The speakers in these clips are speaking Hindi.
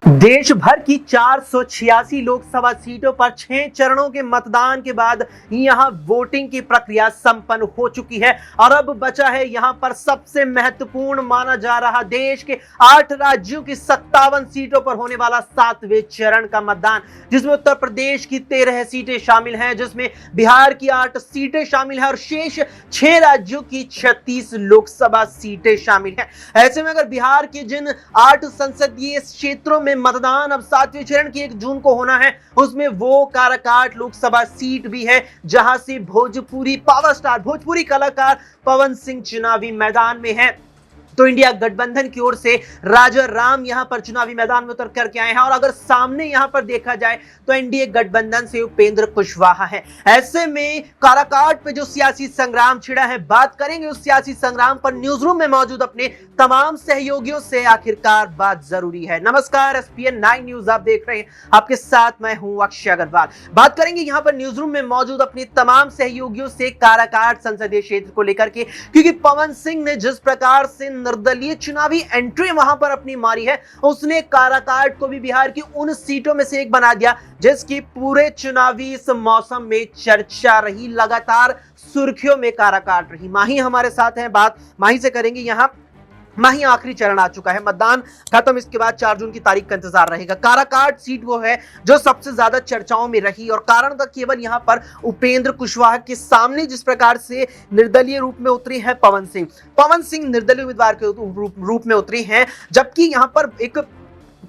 देश भर की 486 लोकसभा सीटों पर 6 चरणों के मतदान के बाद यहां वोटिंग की प्रक्रिया संपन्न हो चुकी है और अब बचा है यहां पर सबसे महत्वपूर्ण माना जा रहा देश के 8 राज्यों की 57 सीटों पर होने वाला 7वें चरण का मतदान, जिसमें उत्तर प्रदेश की 13 सीटें शामिल हैं, जिसमें बिहार की 8 सीटें शामिल हैं और शेष 6 राज्यों की 36 लोकसभा सीटें शामिल हैं। ऐसे में अगर बिहार के जिन 8 संसदीय क्षेत्रों में मतदान अब 7वें चरण की 1 जून को होना है, उसमें वो काराकाट लोकसभा सीट भी है जहां से भोजपुरी पावर स्टार भोजपुरी कलाकार पवन सिंह चुनावी मैदान में है। तो इंडिया गठबंधन की ओर से राजा राम यहां पर चुनावी मैदान में उतर करके आए हैं और अगर सामने यहां पर देखा जाए तो एनडीए गठबंधन से उपेंद्र कुशवाहा है। ऐसे में काराकाट पे जो सियासी संग्राम छिड़ा है, बात करेंगे उस सियासी संग्राम पर न्यूज रूम में मौजूद अपने तमाम सहयोगियों से। आखिरकार बात जरूरी है। नमस्कार, एसपीएन 9 न्यूज आप देख रहे हैं, आपके साथ मैं हूं अक्षय अग्रवाल। बात करेंगे यहां पर न्यूज रूम में मौजूद अपने तमाम सहयोगियों से काराकाट संसदीय क्षेत्र को लेकर के, क्योंकि पवन सिंह ने जिस प्रकार से निर्दलीय चुनावी एंट्री वहां पर अपनी मारी है, उसने काराकाट को भी बिहार की उन सीटों में से एक बना दिया जिसकी पूरे चुनावी इस मौसम में चर्चा रही, लगातार सुर्खियों में काराकाट रही। माही हमारे साथ हैं, बात माही से करेंगे। यहां माही आखिरी चरण आ चुका है, मतदान खत्म, इसके बाद 4 जून की तारीख का इंतजार रहेगा। काराकाट सीट वो है जो सबसे ज्यादा चर्चाओं में रही और कारण था केवल यहां पर उपेंद्र कुशवाहा के सामने जिस प्रकार से निर्दलीय रूप में उतरी है पवन सिंह निर्दलीय उम्मीदवार के रूप में उतरी हैं, जबकि यहां पर एक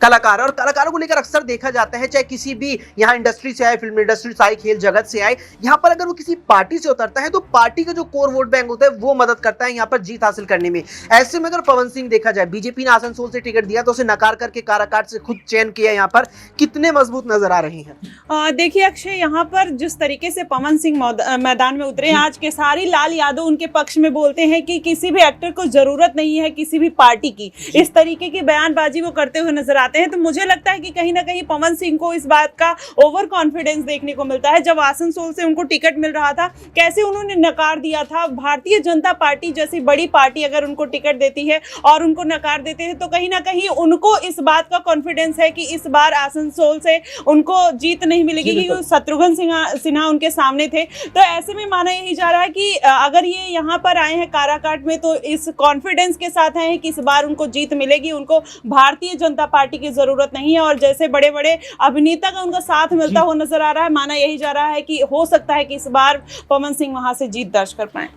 कलाकार और कलाकारों को लेकर अक्सर देखा जाता है, चाहे किसी भी यहाँ इंडस्ट्री से आए, फिल्म इंडस्ट्री से आए, खेल जगत से आए, यहाँ पर अगर वो किसी पार्टी से उतरता है तो पार्टी का जो कोर वोट बैंक होता है वो मदद करता है यहाँ पर जीत हासिल करने में। ऐसे में अगर पवन सिंह देखा जाए, बीजेपी ने आसनसोल से टिकट दिया तो उसे नकार करके काराकाट से खुद चयन किया, यहाँ पर कितने मजबूत नजर आ रहे हैं? देखिए अक्षय, यहाँ पर जिस तरीके से पवन सिंह मैदान में उतरे, आज केसारी लाल यादव उनके पक्ष में बोलते हैं कि किसी भी एक्टर को जरूरत नहीं है किसी भी पार्टी की, इस तरीके की बयानबाजी वो करते हुए नजर आते हैं। तो मुझे लगता है कि कहीं ना कहीं पवन सिंह को इस बात का ओवर कॉन्फिडेंस देखने को मिलता है। जब आसनसोल से उनको टिकट मिल रहा था, कैसे उन्होंने नकार दिया था। भारतीय जनता पार्टी जैसी बड़ी पार्टी अगर उनको टिकट देती है और उनको नकार देते हैं तो कहीं ना कहीं उनको इस बात का कॉन्फिडेंस है कि इस बार आसनसोल से उनको जीत नहीं मिलेगी, क्योंकि शत्रुघ्न सिन्हा उनके सामने थे। तो ऐसे में माना यही जा रहा है कि अगर ये यहाँ पर आए हैं काराकाट में तो इस कॉन्फिडेंस के साथ आए हैं कि इस बार उनको जीत मिलेगी, उनको भारतीय जनता पार्टी की जरूरत नहीं है। और जैसे बड़े बड़े अभिनेता का उनका साथ मिलता हुआ नजर आ रहा है, माना यही जा रहा है कि हो सकता है कि इस बार पवन सिंह वहां से जीत दर्ज कर पाए।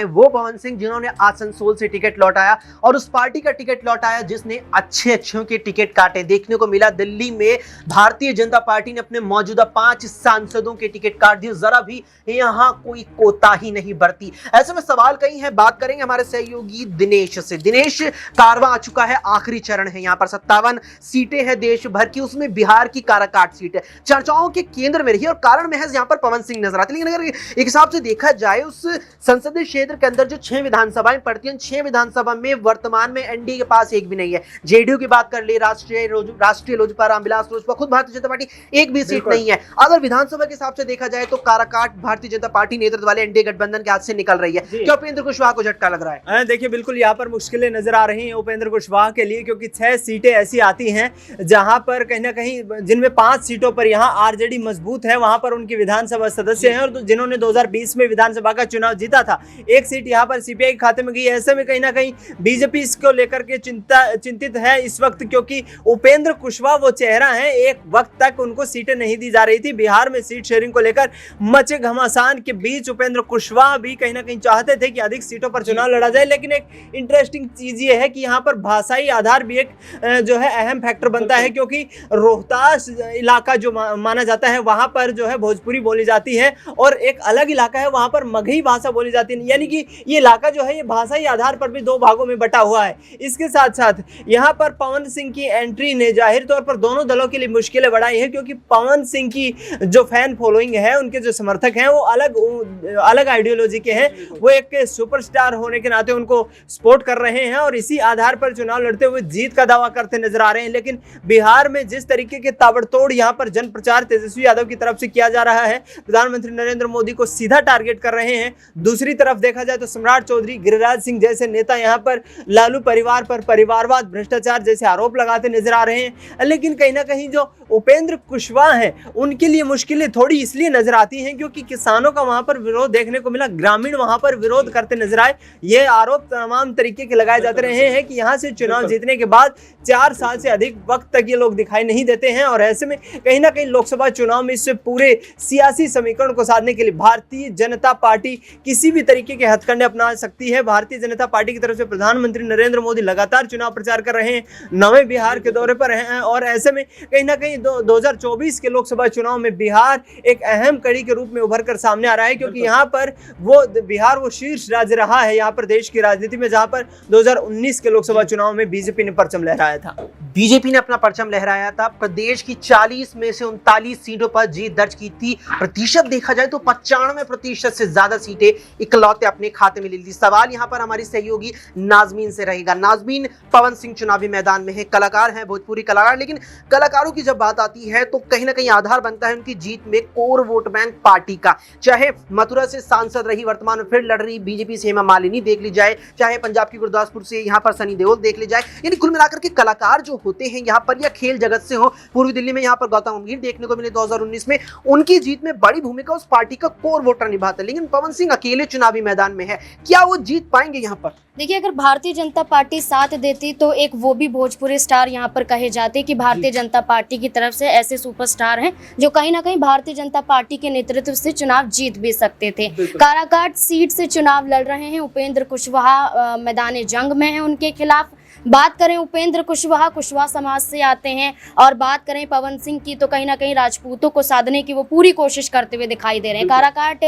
वो पवन सिंह जिन्होंने आसनसोल से टिकट लौटाया और उस पार्टी का टिकट लौटाया जिसने अच्छे के टिकट काटे। देखने को मिला दिल्ली में भारतीय जनता पार्टी ने अपने मौजूदा 5 सांसदों के टिकट काट दिए, जरा भी यहां कोई कोताही नहीं बरती। ऐसे में सवाल कई है, बात करेंगे हमारे सहयोगी दिनेश से। दिनेश, कारवा आ चुका है, आखिरी चरण है, यहाँ पर 57 सीटें हैं देश भर की, उसमें बिहार की काराकाट सीट है, चर्चाओं के केंद्र में रही और कारण महज यहाँ पर पवन सिंह नजर आते। लेकिन अगर एक हिसाब से देखा जाए उस संसदीय क्षेत्र के अंदर जो 6 विधानसभाएं पड़ती हैं, 6 विधानसभा में वर्तमान में एनडीए के पास एक भी नहीं है। जेडीयू की बात कर ले, राष्ट्रीय लोजपा, रामविलास लोजपा, खुद भारतीय जनता पार्टी, एक भी सीट नहीं है। अगर विधानसभा के हिसाब से देखा जाए तो काराकाट भारतीय जनता पार्टी नेतृत्व वाले एनडीए गठबंधन के हाथ से निकल रही है। क्या उपेंद्र कुशवाहा को झटका लग रहा है? देखिए, बिल्कुल यहाँ पर मुश्किलें नजर आ रही हैं उपेंद्र कुशवाहा के लिए, क्योंकि 6 सीटें ऐसी आती हैं जहां पर कहीं ना कहीं जिनमें 5 सीटों पर यहां आरजेडी मजबूत है, वहां पर उनके विधानसभा सदस्य हैं और जिन्होंने 2020 में विधानसभा का चुनाव जीता था। एक सीट यहां पर सीपीआई के खाते में गई। ऐसे में कहीं ना कहीं बीजेपी इसको लेकर के चिंतित है इस वक्त, क्योंकि उपेंद्र कुशवाहा वो चेहरा है, एक वक्त तक उनको सीटें नहीं दी जा रही थी। बिहार में सीट शेयरिंग को लेकर मचे घमासान के बीच उपेंद्र कुशवाहा भी कहीं ना कहीं चाहते थे कि अधिक सीटों पर चुनाव लड़ा जाए। लेकिन एक इंटरेस्टिंग चीज ये है कि यहाँ पर भाषाई आधार भी एक जो है अहम फैक्टर बनता है, क्योंकि रोहतास इलाका जो माना जाता है वहां पर जो है भोजपुरी बोली जाती है और एक अलग इलाका है वहां पर मगही भाषा बोली जाती है। यानी कि ये इलाका जो है ये भाषाई आधार पर भी 2 भागों में बटा हुआ है। इसके साथ साथ यहाँ पर पवन सिंह की एंट्री ने जाहिर तौर पर दोनों दलों के लिए मुश्किलें बढ़ाई है, क्योंकि पवन सिंह की जो फैन फॉलोइंग है, उनके जो समर्थक हैं वो अलग आइडियोलॉजी के हैं। वो एक सुपरस्टार होने के नाते उनको सपोर्ट कर रहे हैं और इसी आधार पर चुनाव लड़ते हुए जीत का दावा करते नजर आ रहे हैं। लेकिन बिहार में जिस तरीके के ताबड़तोड़ यहाँ पर जन प्रचार तेजस्वी यादव की तरफ से किया जा रहा है, प्रधानमंत्री नरेंद्र मोदी को सीधा टारगेट कर रहे हैं। दूसरी तरफ देखा जाए तो सम्राट चौधरी, गिरिराज सिंह जैसे नेता यहाँ पर लालू परिवार पर परिवारवाद, भ्रष्टाचार जैसे आरोप लगाते नजर आ रहे हैं। लेकिन कहीं ना कहीं जो उपेंद्र कुशवाहा हैं उनके लिए मुश्किलें थोड़ी इसलिए नजर आती हैं क्योंकि किसानों का वहां पर विरोध देखने को मिला, ग्रामीण वहां पर विरोध करते नजर आए। ये आरोप तमाम तरीके के लगाए जाते रहे हैं कि यहाँ से चुनाव जीतने के बाद 4 साल से अधिक वक्त तक ये लोग दिखाई नहीं देते हैं और ऐसे में कहीं ना कहीं लोकसभा चुनाव में इससे पूरे सियासी समीकरण को साधने के लिए भारतीय जनता पार्टी किसी भी तरीके के हथकंडे अपना सकती है। भारतीय जनता पार्टी की तरफ से प्रधानमंत्री नरेंद्र मोदी लगातार चुनाव प्रचार कर रहे हैं, नवे बिहार के दौरे पर हैं और ऐसे में कहीं ना कहीं 2024 के लोकसभा चुनाव में बिहार एक अहम कड़ी के रूप में उभर कर सामने आ रहा है क्योंकि यहाँ पर बिहार वो शीर्ष राज्य रहा है यहाँ पर देश की राजनीति में, जहाँ पर 2019 के लोकसभा चुनाव में बीजेपी ने परचम लहराया था। बीजेपी ने अपना परचम लहराया था। प्रदेश की 40 में से 39 सीटों पर जीत दर्ज की थी। प्रतिशत देखा जाए तो 95% से ज्यादा सीटें इकलौते अपने खाते में ले ली। सवाल यहाँ पर हमारी सहयोगी नाजमीन से रहेगा। नाजमीन, पवन सिंह चुनावी मैदान में है, कलाकार हैं, भोजपुरी कलाकार, लेकिन कलाकारों की जब बात आती है तो कहीं ना कहीं आधार बनता है उनकी जीत में कोर वोट बैंक पार्टी का। चाहे मथुरा से सांसद रही, वर्तमान में फिर लड़ रही बीजेपी से हेमा मालिनी देख ली जाए, चाहे पंजाब की गुरदासपुर से यहाँ पर सनी देओल देख ली जाए, यानी कुल मिलाकर के कलाकार जो होते हैं यहाँ पर या खेल जगत से हो, पूर्वी दिल्ली में यहाँ पर गौतम गंभीर देखने को मिले 2019 में, उनकी जीत में बड़ी भूमिका उस पार्टी का कोर वोटर निभाता है। लेकिन पवन सिंह अकेले चुनावी मैदान में है, क्या वो जीत पाएंगे यहाँ पर? देखिए, अगर भारतीय जनता पार्टी साथ देती तो एक वो भी भोजपुरी स्टार यहाँ पर कहे जाते कि भारतीय जनता पार्टी की तरफ से ऐसे सुपरस्टार हैं जो कहीं ना कहीं भारतीय जनता पार्टी के नेतृत्व से चुनाव जीत भी सकते थे। काराकाट सीट से चुनाव लड़ रहे हैं उपेंद्र कुशवाहा, मैदान जंग में है उनके खिलाफ। बात करें उपेंद्र कुशवाहा समाज से आते हैं और बात करें पवन सिंह की तो कहीं ना कहीं राजपूतों को साधने की वो पूरी कोशिश करते हुए दिखाई दे रहे हैं। काराकाट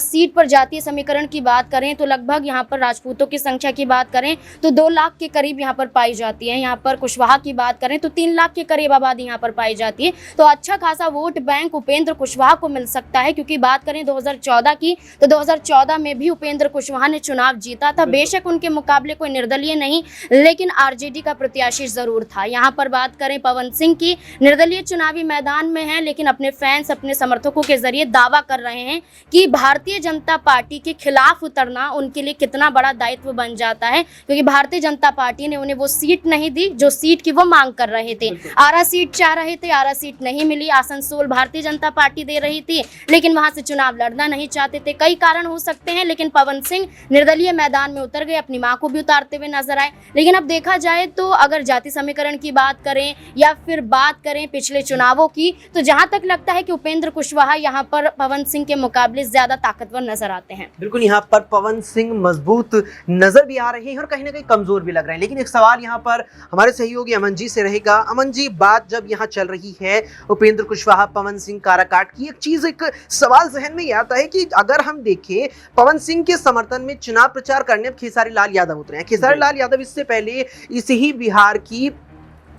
सीट पर जातीय समीकरण की बात करें तो लगभग यहाँ पर राजपूतों की संख्या की बात करें तो 2 लाख के करीब यहाँ पर पाई जाती है। यहाँ पर कुशवाहा की बात करें तो 3 लाख के करीब आबादी यहाँ पर पाई जाती है। तो अच्छा खासा वोट बैंक उपेंद्र कुशवाहा को मिल सकता है क्योंकि बात करें 2014 की तो 2014 में भी उपेंद्र कुशवाहा ने चुनाव जीता था। बेशक उनके मुकाबले कोई निर्दलीय नहीं, लेकिन आरजेडी का प्रत्याशी जरूर था। यहाँ पर बात करें पवन सिंह की, निर्दलीय चुनावी मैदान में है लेकिन अपने फैंस, अपने समर्थकों के जरिए दावा कर रहे हैं कि भारतीय जनता पार्टी के खिलाफ उतरना उनके लिए कितना बड़ा दायित्व बन जाता है क्योंकि भारतीय जनता पार्टी ने उन्हें वो सीट नहीं दी जो सीट की वो मांग कर रहे थे। आरा सीट चाह रहे थे, आरा सीट नहीं मिली। आसनसोल भारतीय जनता पार्टी दे रही थी लेकिन वहां से चुनाव लड़ना नहीं चाहते थे। कई कारण हो सकते हैं लेकिन पवन सिंह निर्दलीय मैदान में उतर गए, अपनी मां को भी उतारते हुए नजर आए। लेकिन अब देखा जाए तो अगर जाति समीकरण की बात करें या फिर बात करें पिछले चुनावों की तो जहां तक लगता है कि उपेंद्र कुशवाहा यहां पर पवन सिंह के मुकाबले ज्यादा ताकतवर नजर आते हैं। बिल्कुल, यहाँ पर पवन सिंह मजबूत नजर भी आ रहे हैं और कहीं ना कहीं कमजोर भी लग रहे हैं। लेकिन एक सवाल यहाँ पर हमारे सहयोगी अमन जी से रहेगा। अमन जी, बात जब यहाँ चल रही है उपेंद्र कुशवाहा, पवन सिंह, काराकाट की, एक सवाल जहन में ये आता है कि अगर हम देखें पवन सिंह के समर्थन में चुनाव प्रचार करने खेसारी लाल यादव उतरे हैं। खेसारी लाल यादव इससे पहले इसी ही बिहार की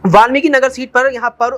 वाल्मीकि नगर सीट पर यहाँ पर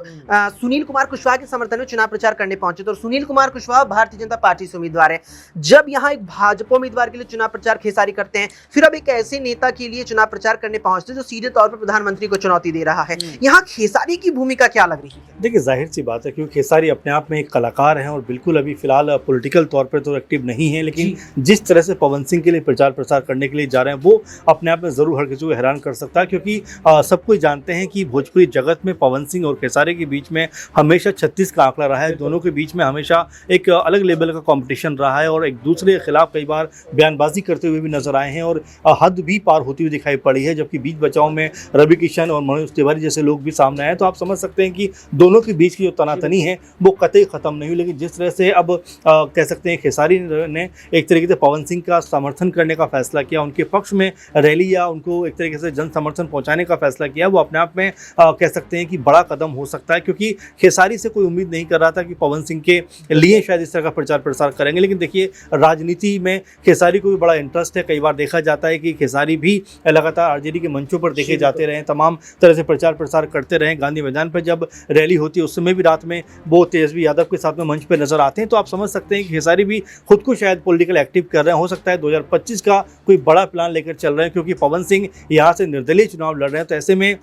सुनील कुमार कुशवाहा के समर्थन में चुनाव प्रचार करने पहुंचे। तो सुनील कुमार कुशवाहा भारतीय जनता पार्टी से उम्मीदवार है। जब यहाँ एक भाजपा उम्मीदवार के लिए चुनाव प्रचार खेसारी करते हैं, फिर अब एक ऐसे नेता के लिए चुनाव प्रचार करने पहुंचते जो सीधे तौर पर प्रधानमंत्री को चुनौती दे रहा है। यहाँ खेसारी की भूमिका क्या लग रही है? देखिए, जाहिर सी बात है क्योंकि खेसारी अपने आप में एक कलाकार हैं और बिल्कुल अभी फिलहाल पॉलिटिकल तौर पर तो एक्टिव नहीं है, लेकिन जिस तरह से पवन सिंह के लिए प्रचार प्रसार करने के लिए जा रहे हैं वो अपने आप में जरूर हर किसी को हैरान कर सकता है क्योंकि सब कोई जानते हैं कि भोजपुरी जगत में पवन सिंह और खेसारी के बीच में हमेशा 36 का आंकड़ा रहा है। दोनों के बीच में हमेशा एक अलग लेवल का कंपटीशन रहा है और एक दूसरे के खिलाफ कई बार बयानबाजी करते हुए भी नजर आए हैं और हद भी पार होती हुई दिखाई पड़ी है। जबकि बीच बचाव में रवि किशन और मनोज तिवारी जैसे लोग भी सामने आए तो आप समझ सकते हैं कि दोनों के बीच की जो तनातनी है वो कतई खत्म नहीं हुई। लेकिन जिस तरह से अब कह सकते हैं खेसारी ने एक तरीके से पवन सिंह का समर्थन करने का फैसला किया, उनके पक्ष में रैली या उनको एक तरीके से जन समर्थन पहुंचाने का फैसला किया, वो अपने आप में कह सकते हैं कि बड़ा कदम हो सकता है क्योंकि खेसारी से कोई उम्मीद नहीं कर रहा था कि पवन सिंह के लिए शायद इस तरह का प्रचार प्रसार करेंगे। लेकिन देखिए, राजनीति में खेसारी को भी बड़ा इंटरेस्ट है। कई बार देखा जाता है कि खेसारी भी लगातार आरजेडी के मंचों पर देखे जाते रहे, तमाम तरह से प्रचार प्रसार करते रहे। गांधी मैदान पर जब रैली होती है उस समय भी रात में वो तेजस्वी यादव के साथ में मंच पर नजर आते हैं। तो आप समझ सकते हैं कि खेसारी भी खुद को शायद पॉलिटिकल एक्टिव कर रहे हैं। हो सकता है 2025 का कोई बड़ा प्लान लेकर चल रहे हैं क्योंकि पवन सिंह यहाँ से निर्दलीय चुनाव लड़ रहे हैं। तो ऐसे में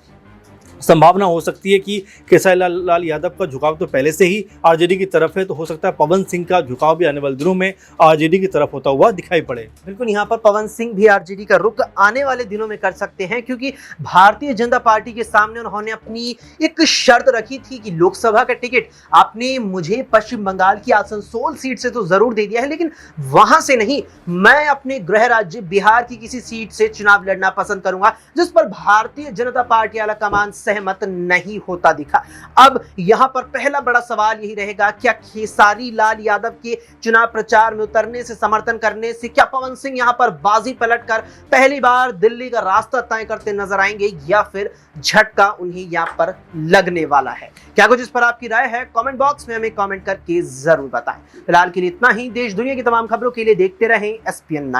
संभावना हो सकती है कि केसारी लाल यादव का झुकाव तो पहले से ही आरजेडी की तरफ है, तो हो सकता है पवन सिंह का झुकाव भी आने वाले दिनों में आरजेडी की तरफ होता हुआ दिखाई पड़े। बिल्कुल, यहाँ पर पवन सिंह भी आरजेडी का रुख आने वाले दिनों में कर सकते हैं, क्योंकि भारतीय जनता पार्टी के सामने उन्होंने अपनी एक शर्त रखी थी कि लोकसभा का टिकट आपने मुझे पश्चिम बंगाल की आसनसोल सीट से तो जरूर दे दिया है, लेकिन वहां से नहीं, मैं अपने गृह राज्य बिहार की किसी सीट से चुनाव लड़ना पसंद करूंगा, जिस पर भारतीय जनता पार्टी आला कमान सहमत नहीं होता दिखा। अब यहां पर पहला बड़ा सवाल यही रहेगा, क्या खेसारी लाल यादव के चुनाव प्रचार में उतरने से, समर्थन करने से, क्या पवन सिंह यहां पर बाजी पलटकर पहली बार दिल्ली का रास्ता तय करते नजर आएंगे, या फिर झटका उन्हें यहां पर लगने वाला है? क्या कुछ इस पर आपकी राय है? कमेंट बॉक्स में हमें कमेंट करके जरूर बताएं। फिलहाल के लिए इतना ही। देश दुनिया की तमाम खबरों के लिए देखते रहें SPN9।